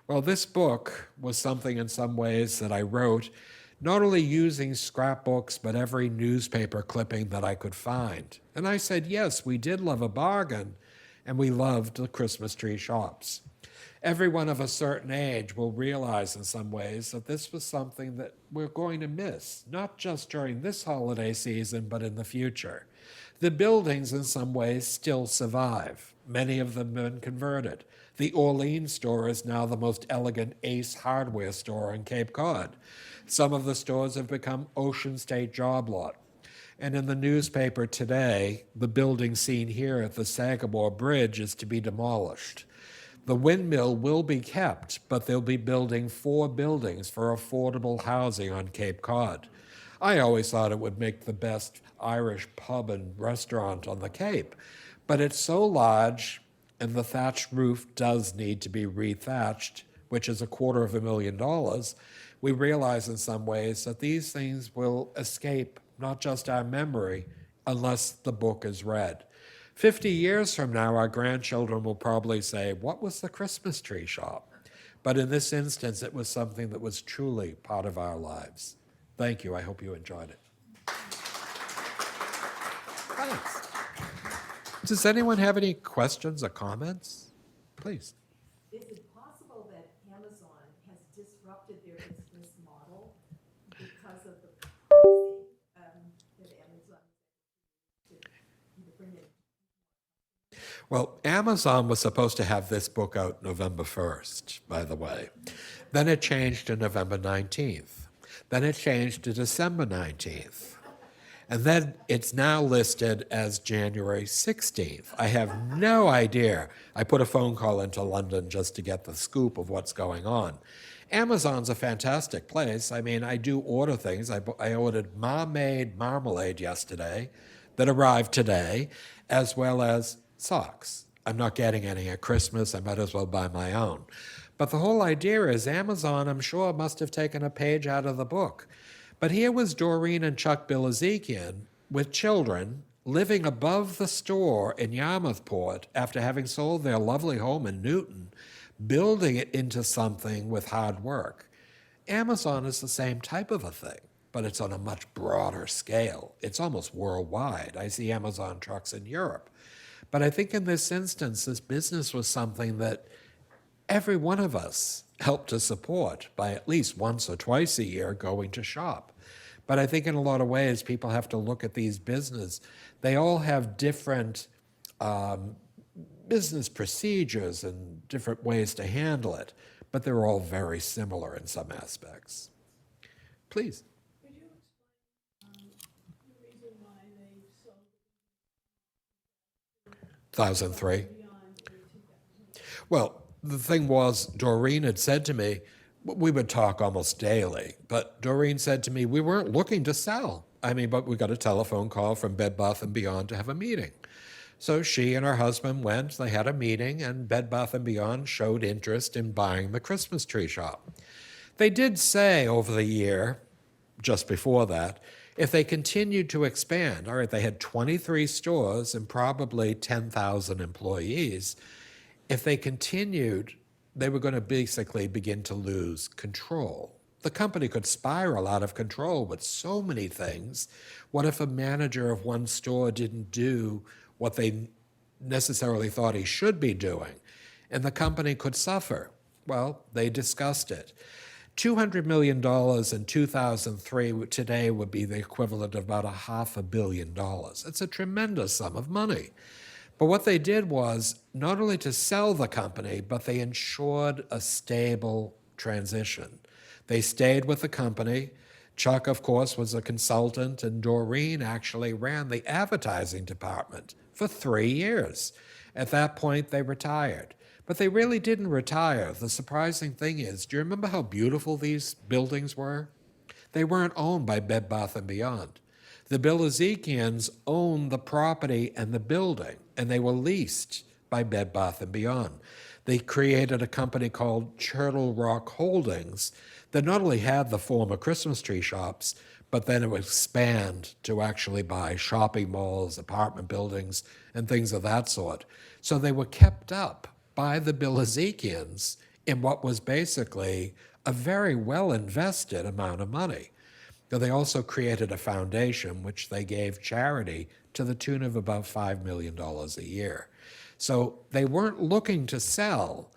Well, this book was something in some ways that I wrote, not only using scrapbooks, but every newspaper clipping that I could find. And I said, yes, we did love a bargain, and we loved the Christmas tree shops. Everyone of a certain age will realize in some ways that this was something that we're going to miss, not just during this holiday season, but in the future. The buildings in some ways still survive. Many of them have been converted. The Orleans store is now the most elegant Ace hardware store in Cape Cod. Some of the stores have become Ocean State job lot. And in the newspaper today, the building seen here at the Sagamore Bridge is to be demolished. The windmill will be kept, but they'll be building 4 buildings for affordable housing on Cape Cod. I always thought it would make the best Irish pub and restaurant on the Cape, but it's so large, and the thatched roof does need to be rethatched, which is $250,000. We realize in some ways that these things will escape not just our memory unless the book is read. 50 years from now, our grandchildren will probably say, what was the Christmas tree shop? But in this instance, it was something that was truly part of our lives. Thank you. I hope you enjoyed it. Thanks. Does anyone have any questions or comments? Please. Is it possible that Amazon has disrupted their business model because of the pricing that Amazon to bring it? Well, Amazon was supposed to have this book out November 1st, by the way. Then it changed to November 19th. Then it changed to December 19th. And then it's now listed as January 16th. I have no idea. I put a phone call into London just to get the scoop of what's going on. Amazon's a fantastic place. I mean, I do order things. I ordered Mom-Made marmalade yesterday that arrived today, as well as socks. I'm not getting any at Christmas. I might as well buy my own. But the whole idea is Amazon, I'm sure, must have taken a page out of the book. But here was Doreen and Chuck Bilazikian with children living above the store in Yarmouthport after having sold their lovely home in Newton, building it into something with hard work. Amazon is the same type of a thing, but it's on a much broader scale. It's almost worldwide. I see Amazon trucks in Europe. But I think in this instance, this business was something that every one of us helped to support by at least once or twice a year going to shop. But I think in a lot of ways, people have to look at these businesses. They all have different business procedures and different ways to handle it, but they're all very similar in some aspects. Please. Could you explain the reason why they sold 2003. beyond the 2000? Well, the thing was, Doreen had said to me, we would talk almost daily, but Doreen said to me, we weren't looking to sell. But we got a telephone call from Bed Bath & Beyond to have a meeting. So she and her husband went, they had a meeting, and Bed Bath & Beyond showed interest in buying the Christmas tree shop. They did say over the year, just before that, if they continued to expand, all right, they had 23 stores and probably 10,000 employees. If they continued, they were going to basically begin to lose control. The company could spiral out of control with so many things. What if a manager of one store didn't do what they necessarily thought he should be doing? And the company could suffer. Well, they discussed it. $200 million in 2003 today would be the equivalent of about $500 million. It's a tremendous sum of money. But what they did was not only to sell the company, but they ensured a stable transition. They stayed with the company. Chuck, of course, was a consultant, and Doreen actually ran the advertising department for 3 years. At that point, they retired. But they really didn't retire. The surprising thing is, do you remember how beautiful these buildings were? They weren't owned by Bed Bath & Beyond. The Bilazikians owned the property and the building, and they were leased by Bed Bath & Beyond. They created a company called Turtle Rock Holdings that not only had the former Christmas tree shops, but then it would expand to actually buy shopping malls, apartment buildings, and things of that sort. So they were kept up by the Bilezikians in what was basically a very well invested amount of money. Now, they also created a foundation which they gave charity to the tune of about $5 million a year. So they weren't looking to sell,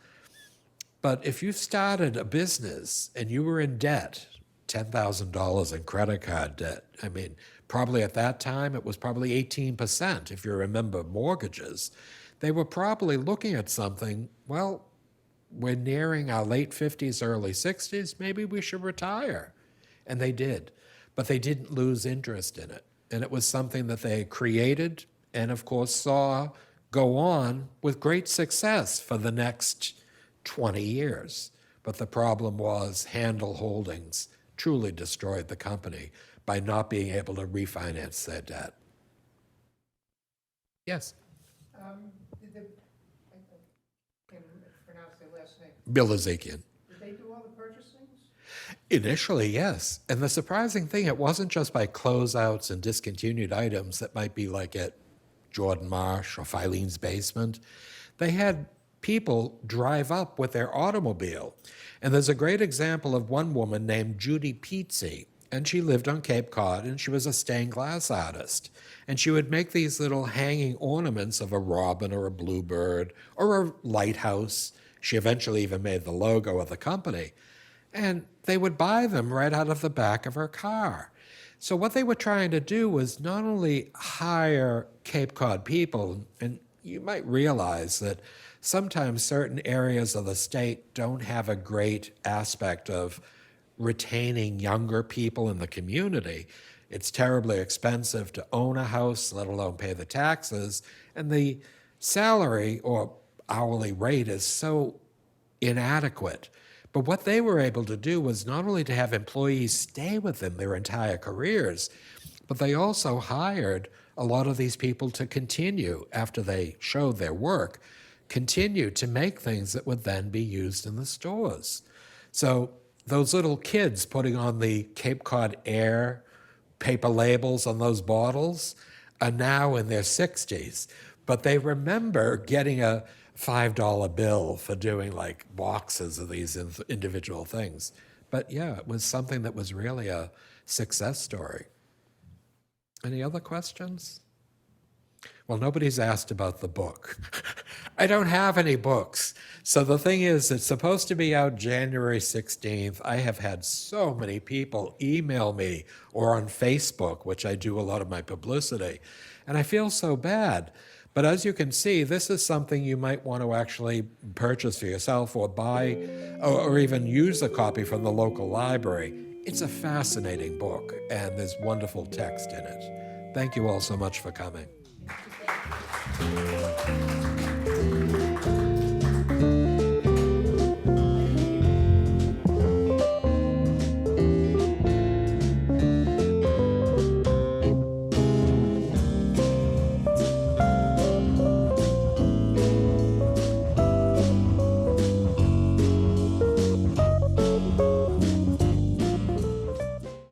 but if you started a business and you were in debt, $10,000 in credit card debt, I mean, probably at that time it was probably 18%, if you remember mortgages, they were probably looking at something, well, we're nearing our late 50s, early 60s, maybe we should retire. And they did, but they didn't lose interest in it. And it was something that they created and, of course, saw go on with great success for the next 20 years. But the problem was Handel Holdings truly destroyed the company by not being able to refinance their debt. Yes? I can't pronounce their last name. Bilezikian. Did they do all the purchasing? Initially, yes. And the surprising thing, it wasn't just by closeouts and discontinued items that might be like at Jordan Marsh or Filene's Basement. They had people drive up with their automobile. And there's a great example of one woman named Judy Pizzi, and she lived on Cape Cod, and she was a stained glass artist. And she would make these little hanging ornaments of a robin or a bluebird or a lighthouse. She eventually even made the logo of the company. And they would buy them right out of the back of her car. So what they were trying to do was not only hire Cape Cod people, and you might realize that sometimes certain areas of the state don't have a great aspect of retaining younger people in the community. It's terribly expensive to own a house, let alone pay the taxes, and the salary or hourly rate is so inadequate. But what they were able to do was not only to have employees stay with them their entire careers, but they also hired a lot of these people to continue, after they showed their work, continue to make things that would then be used in the stores. So those little kids putting on the Cape Cod Air paper labels on those bottles are now in their 60s, but they remember getting a $5 bill for doing like boxes of these individual things. But yeah, it was something that was really a success story. Any other questions? Well, nobody's asked about the book. I don't have any books. So the thing is, it's supposed to be out January 16th. I have had so many people email me or on Facebook, which I do a lot of my publicity, and I feel so bad. But as you can see, this is something you might want to actually purchase for yourself or buy or even use a copy from the local library. It's a fascinating book, and there's wonderful text in it. Thank you all so much for coming. Thank you.